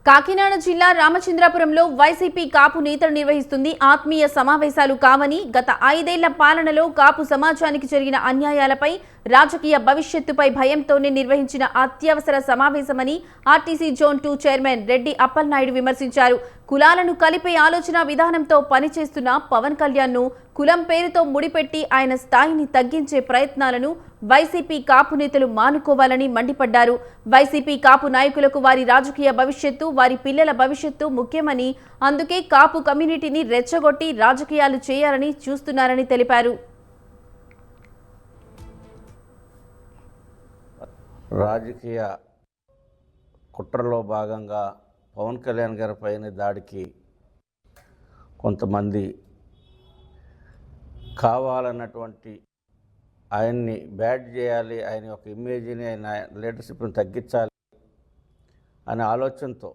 కాకినాడ జిల్లా రామచంద్రాపురంలో వైసీపీ కాపు నేతలు నిర్వహిస్తుంది ఆత్మీయ సమావేశాలు కావని గత 5 ఏళ్ల పాలనలో కాపు సమాజానికి జరిగిన అన్యాయాలపై రాజకీయ భవిష్యత్తుపై భయంతోనే నిర్వహించిన అత్యవసర సమావేశమని RTC zone 2 chairman Reddy Appalanaidu విమర్శించారు. కులాలను కలిపే ఆలోచన విధానంతో పనిచేస్తున్న పవన్ కళ్యాణ్ను కులం పేరుతో ముడిపెట్టి ఆయన స్థాయిని తగ్గించే ప్రయత్నాలను వైసీపీ కాపు నేతలు మానుకోవాలని మండిపడ్డారు. వైసీపీ కాపు నాయకులకు వారి రాజకీయ భవిష్యత్తు, వారి పిల్లల భవిష్యత్తు ముఖ్యమని, అందుకే కాపు కమ్యూనిటీని రెచ్చగొట్టి రాజకీయాలు చేయాలని చూస్తున్నారని తెలిపారు. రాజకీయ కుట్రలో భాగంగా పవన్ కళ్యాణ్ గారి పైన దాడికి కొంతమంది కావాలన్నటువంటి ఆయన్ని బ్యాడ్ చేయాలి, ఆయన యొక్క ఇమేజ్ని, ఆయన లీడర్షిప్ని తగ్గించాలి అనే ఆలోచనతో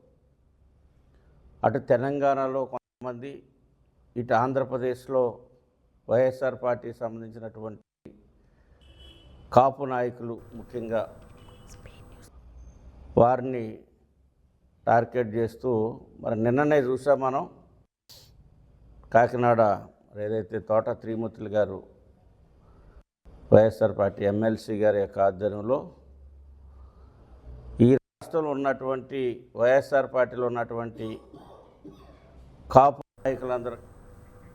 అటు తెలంగాణలో కొంతమంది, ఇటు ఆంధ్రప్రదేశ్లో వైఎస్ఆర్ పార్టీకి సంబంధించినటువంటి కాపు నాయకులు ముఖ్యంగా వారిని టార్గెట్ చేస్తూ మరి నిన్ననే చూసాం మనం. కాకినాడ ఏదైతే తోట త్రిమూర్తులు గారు వైఎస్ఆర్ పార్టీ ఎమ్మెల్సీ గారి యొక్క ఆధ్వర్యంలో ఈ రాష్ట్రంలో ఉన్నటువంటి వైఎస్ఆర్ పార్టీలో ఉన్నటువంటి కాపు నాయకులందరూ